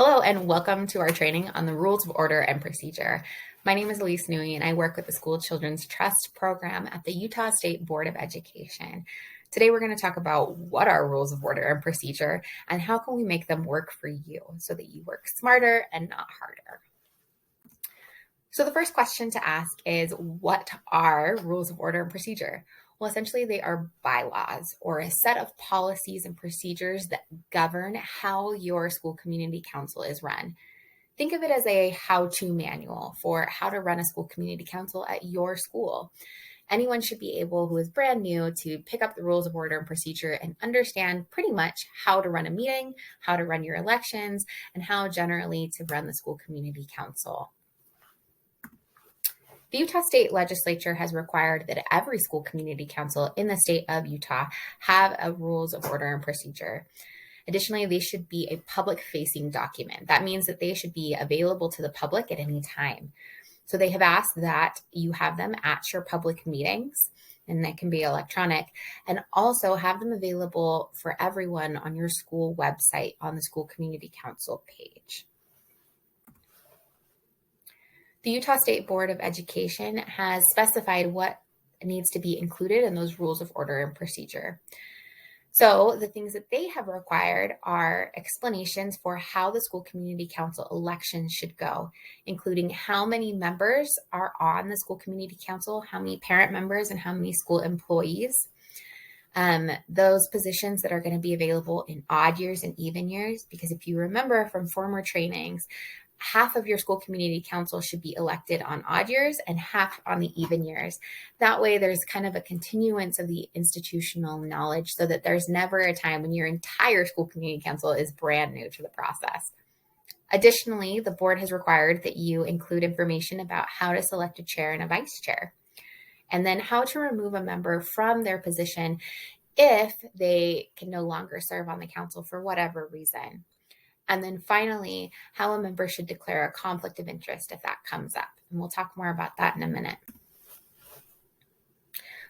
Hello and welcome to our training on the Rules of Order and Procedure. My name is Elise Newey and I work with the School Children's Trust program at the Utah State Board of Education. Today we're going to talk about what are rules of order and procedure and how can we make them work for you so that you work smarter and not harder. So the first question to ask is, what are rules of order and procedure? Well, essentially, they are bylaws or a set of policies and procedures that govern how your school community council is run. Think of it as a how-to manual for how to run a school community council at your school. Anyone should be able, who is brand new, to pick up the rules of order and procedure and understand pretty much how to run a meeting, how to run your elections, and how generally to run the school community council. The Utah State Legislature has required that every school community council in the state of Utah have a rules of order and procedure. Additionally, they should be a public-facing document. That means that they should be available to the public at any time. So they have asked that you have them at your public meetings, and that can be electronic, and also have them available for everyone on your school website on the school community council page. The Utah State Board of Education has specified what needs to be included in those rules of order and procedure. So the things that they have required are explanations for how the school community council elections should go, including how many members are on the school community council, how many parent members, and how many school employees. Those positions that are going to be available in odd years and even years, because if you remember from former trainings, half of your school community council should be elected on odd years and half on the even years. That way there's kind of a continuance of the institutional knowledge so that there's never a time when your entire school community council is brand new to the process. Additionally, the board has required that you include information about how to select a chair and a vice chair, and then how to remove a member from their position if they can no longer serve on the council for whatever reason. And then finally, how a member should declare a conflict of interest if that comes up. And we'll talk more about that in a minute.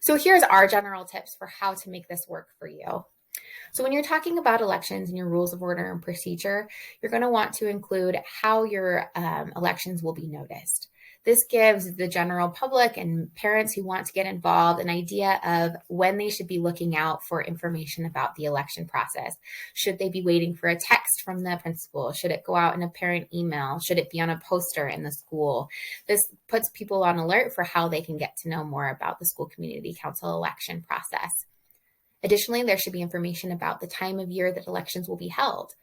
So here's our general tips for how to make this work for you. So when you're talking about elections and your rules of order and procedure, you're going to want to include how your elections will be noticed. This gives the general public and parents who want to get involved an idea of when they should be looking out for information about the election process. Should they be waiting for a text from the principal? Should it go out in a parent email? Should it be on a poster in the school? This puts people on alert for how they can get to know more about the school community council election process. Additionally, there should be information about the time of year that elections will be held.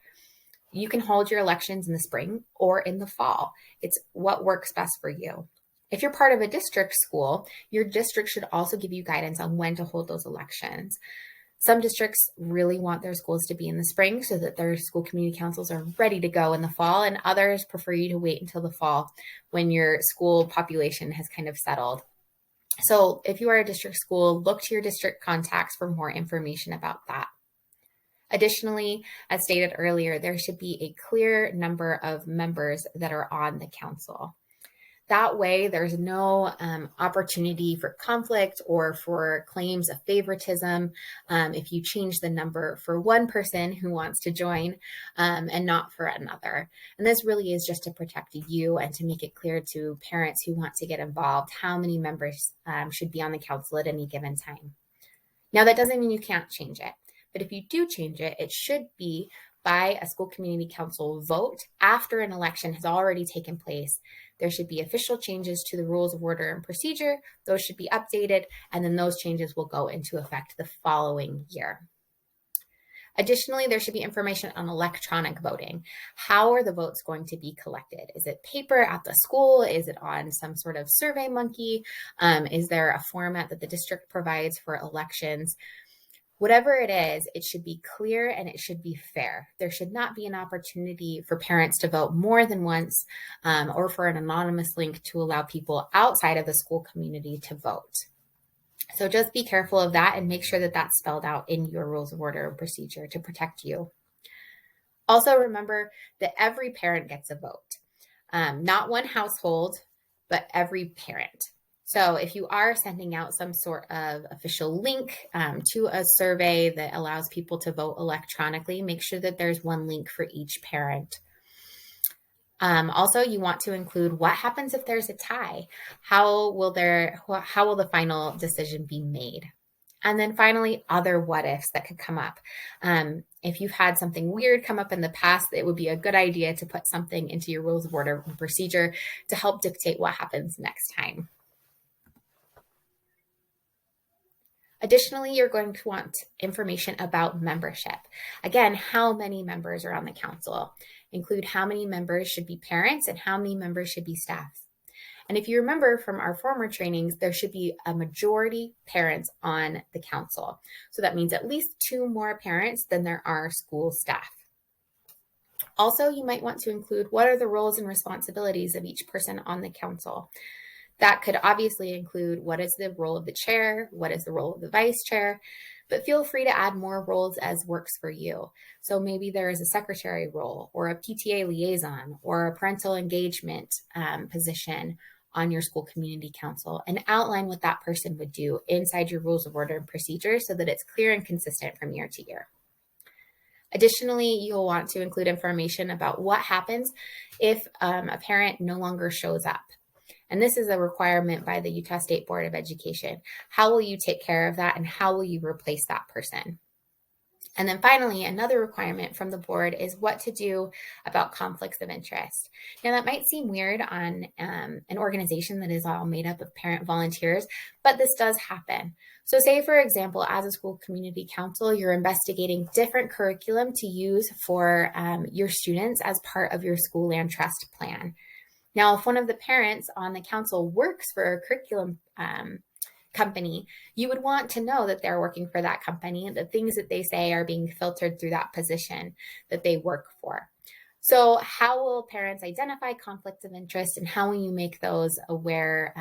You can hold your elections in the spring or in the fall. It's what works best for you. If you're part of a district school, your district should also give you guidance on when to hold those elections. Some districts really want their schools to be in the spring so that their school community councils are ready to go in the fall, and others prefer you to wait until the fall when your school population has kind of settled. So if you are a district school, look to your district contacts for more information about that. Additionally, as stated earlier, there should be a clear number of members that are on the council. That way, there's no opportunity for conflict or for claims of favoritism if you change the number for one person who wants to join and not for another. And this really is just to protect you and to make it clear to parents who want to get involved how many members should be on the council at any given time. Now, that doesn't mean you can't change it. But if you do change it, it should be by a school community council vote after an election has already taken place. There should be official changes to the rules of order and procedure. Those should be updated, and then those changes will go into effect the following year. Additionally, there should be information on electronic voting. How are the votes going to be collected? Is it paper at the school? Is it on some sort of survey monkey? Is there a format that the district provides for elections? Whatever it is, it should be clear and it should be fair. There should not be an opportunity for parents to vote more than once or for an anonymous link to allow people outside of the school community to vote. So just be careful of that and make sure that that's spelled out in your rules of order and procedure to protect you. Also remember that every parent gets a vote, not one household, but every parent. So if you are sending out some sort of official link to a survey that allows people to vote electronically, make sure that there's one link for each parent. Also, you want to include what happens if there's a tie. How will the final decision be made? And then finally, other what ifs that could come up. If you've had something weird come up in the past, it would be a good idea to put something into your rules of order and procedure to help dictate what happens next time. Additionally, you're going to want information about membership. Again, how many members are on the council? Include how many members should be parents and how many members should be staff. And if you remember from our former trainings, there should be a majority parents on the council. So that means at least 2 more parents than there are school staff. Also, you might want to include what are the roles and responsibilities of each person on the council. That could obviously include what is the role of the chair, what is the role of the vice chair, but feel free to add more roles as works for you. So maybe there is a secretary role or a PTA liaison or a parental engagement position on your school community council, and outline what that person would do inside your rules of order and procedure so that it's clear and consistent from year to year. Additionally, you'll want to include information about what happens if a parent no longer shows up. And this is a requirement by the Utah State Board of Education. How will you take care of that, and how will you replace that person? And then finally, another requirement from the board is what to do about conflicts of interest. Now, that might seem weird on an organization that is all made up of parent volunteers, but this does happen. So say, for example, as a school community council, you're investigating different curriculum to use for your students as part of your school land trust plan. Now, if one of the parents on the council works for a curriculum company, you would want to know that they're working for that company and the things that they say are being filtered through that position that they work for. So how will parents identify conflicts of interest, and how will you make those aware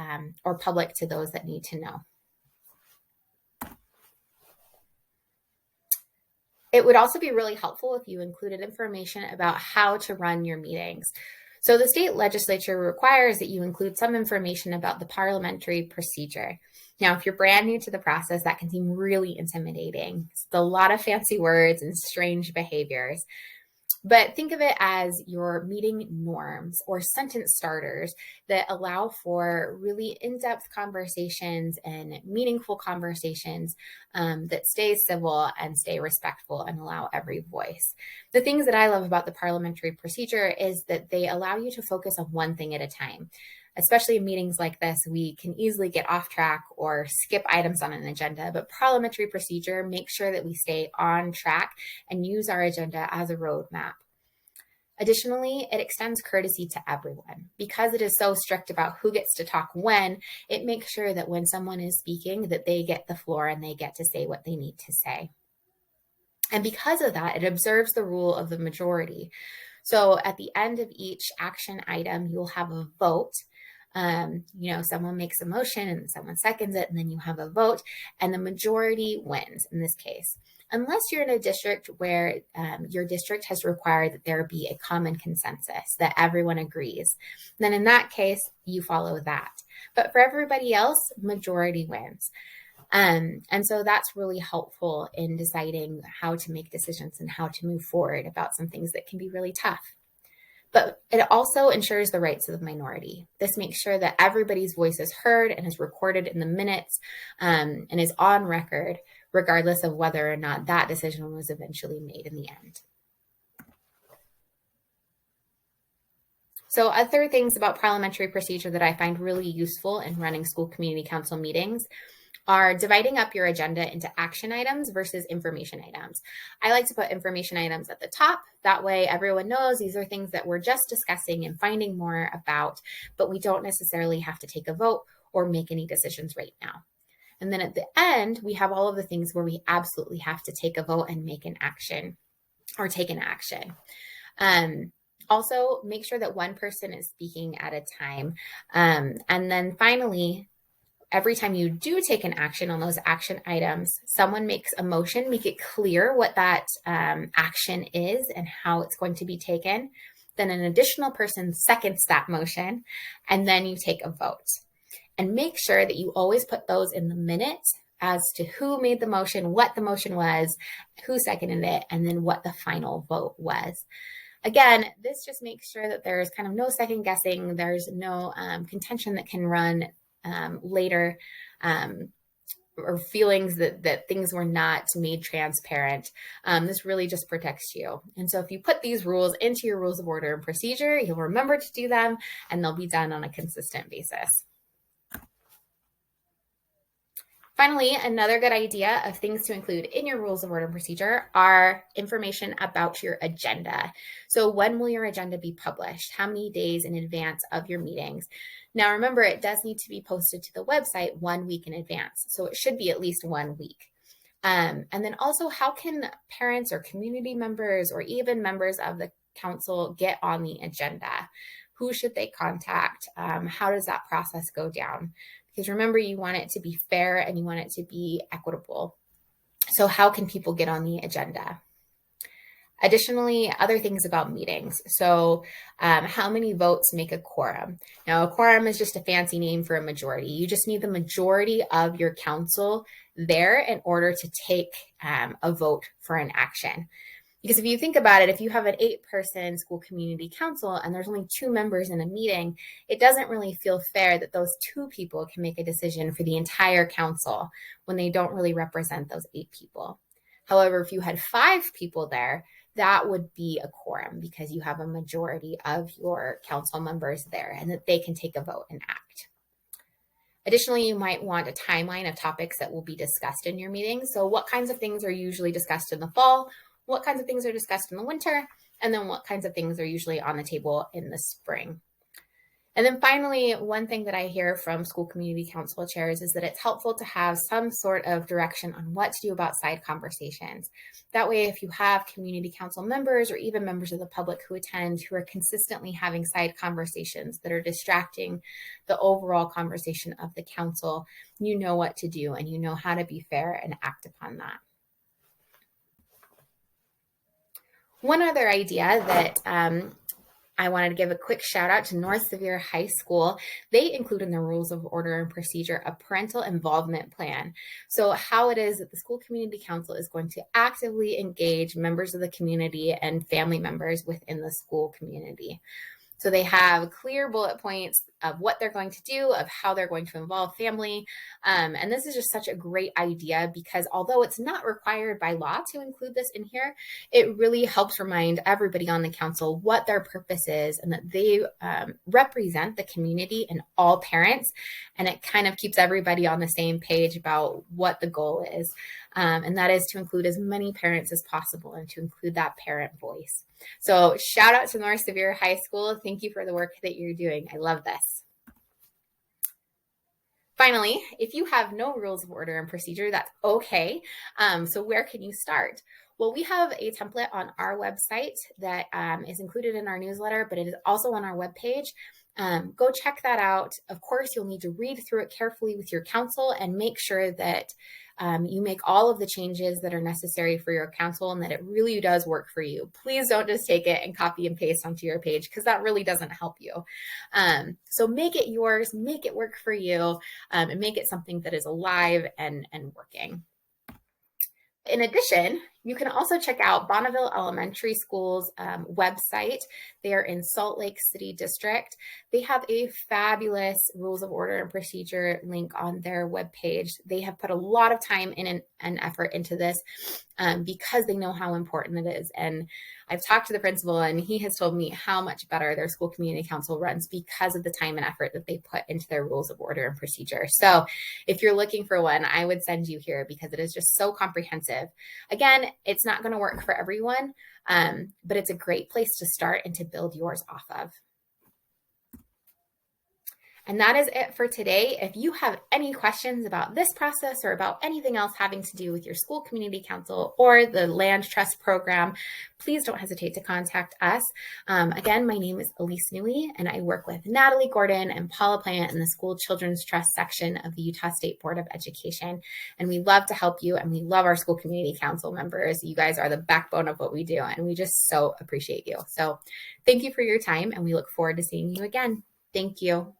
or public to those that need to know? It would also be really helpful if you included information about how to run your meetings. So the state legislature requires that you include some information about the parliamentary procedure. Now, if you're brand new to the process, that can seem really intimidating. It's a lot of fancy words and strange behaviors. But think of it as your meeting norms or sentence starters that allow for really in-depth conversations and meaningful conversations that stay civil and stay respectful and allow every voice. The things that I love about the parliamentary procedure is that they allow you to focus on one thing at a time. Especially in meetings like this, we can easily get off track or skip items on an agenda, but parliamentary procedure makes sure that we stay on track and use our agenda as a roadmap. Additionally, it extends courtesy to everyone. Because it is so strict about who gets to talk when, it makes sure that when someone is speaking, that they get the floor and they get to say what they need to say. And because of that, it observes the rule of the majority. So at the end of each action item, you'll have a vote. Someone makes a motion and someone seconds it, and then you have a vote, and the majority wins in this case. Unless you're in a district where your district has required that there be a common consensus, that everyone agrees, then in that case, you follow that. But for everybody else, majority wins. And so that's really helpful in deciding how to make decisions and how to move forward about some things that can be really tough. But it also ensures the rights of the minority. This makes sure that everybody's voice is heard and is recorded in the minutes and is on record, regardless of whether or not that decision was eventually made in the end. So other things about parliamentary procedure that I find really useful in running school community council meetings are dividing up your agenda into action items versus information items. I like to put information items at the top. That way everyone knows these are things that we're just discussing and finding more about, but we don't necessarily have to take a vote or make any decisions right now. And then at the end, we have all of the things where we absolutely have to take a vote and make an action or take an action. Also, make sure that one person is speaking at a time. And then finally, every time you do take an action on those action items, someone makes a motion, make it clear what that action is and how it's going to be taken. Then an additional person seconds that motion, and then you take a vote. And make sure that you always put those in the minutes as to who made the motion, what the motion was, who seconded it, and then what the final vote was. Again, this just makes sure that there's kind of no second guessing. There's no contention that can run later, or feelings that things were not made transparent. This really just protects you. And so if you put these rules into your rules of order and procedure, you'll remember to do them, and they'll be done on a consistent basis. Finally, another good idea of things to include in your rules of order and procedure are information about your agenda. So when will your agenda be published? How many days in advance of your meetings? Now, remember, it does need to be posted to the website 1 week in advance. So it should be at least 1 week. And then also, how can parents or community members or even members of the council get on the agenda? Who should they contact? How does that process go down? Because remember, you want it to be fair and you want it to be equitable. So how can people get on the agenda? Additionally, other things about meetings. So how many votes make a quorum? Now, a quorum is just a fancy name for a majority. You just need the majority of your council there in order to take a vote for an action. Because if you think about it, if you have an 8-person school community council and there's only 2 members in a meeting, it doesn't really feel fair that those 2 people can make a decision for the entire council when they don't really represent those 8 people. However, if you had 5 people there, that would be a quorum because you have a majority of your council members there and that they can take a vote and act. Additionally, you might want a timeline of topics that will be discussed in your meetings. So what kinds of things are usually discussed in the fall? What kinds of things are discussed in the winter, and then what kinds of things are usually on the table in the spring. And then finally, one thing that I hear from school community council chairs is that it's helpful to have some sort of direction on what to do about side conversations. That way, if you have community council members or even members of the public who attend who are consistently having side conversations that are distracting the overall conversation of the council, you know what to do and you know how to be fair and act upon that. One other idea that I wanted to give a quick shout out to North Sevier High School. They include in their rules of order and procedure a parental involvement plan. So how it is that the school community council is going to actively engage members of the community and family members within the school community. So they have clear bullet points of what they're going to do, of how they're going to involve family. And this is just such a great idea because although it's not required by law to include this in here, it really helps remind everybody on the council what their purpose is and that they represent the community and all parents. And it kind of keeps everybody on the same page about what the goal is. And that is to include as many parents as possible and to include that parent voice. So shout out to North Sevier High School. Thank you for the work that you're doing. I love this. Finally, if you have no rules of order and procedure, that's okay. So where can you start? Well, we have a template on our website that is included in our newsletter, but it is also on our webpage. Go check that out. Of course, you'll need to read through it carefully with your council and make sure that you make all of the changes that are necessary for your council and that it really does work for you. Please don't just take it and copy and paste onto your page because that really doesn't help you. So make it yours, make it work for you, and make it something that is alive and working. In addition, you can also check out Bonneville Elementary School's website. They are in Salt Lake City District. They have a fabulous rules of order and procedure link on their webpage. They have put a lot of time and effort into this because they know how important it is. And I've talked to the principal and he has told me how much better their school community council runs because of the time and effort that they put into their rules of order and procedure. So if you're looking for one, I would send you here because it is just so comprehensive. Again, it's not going to work for everyone, but it's a great place to start and to build yours off of. And that is it for today. If you have any questions about this process or about anything else having to do with your school community council or the land trust program, please don't hesitate to contact us. Again, my name is Elise Newey, and I work with Natalie Gordon and Paula Plant in the School Children's Trust section of the Utah State Board of Education. And we love to help you, and we love our school community council members. You guys are the backbone of what we do, and we just so appreciate you. So thank you for your time, and we look forward to seeing you again. Thank you.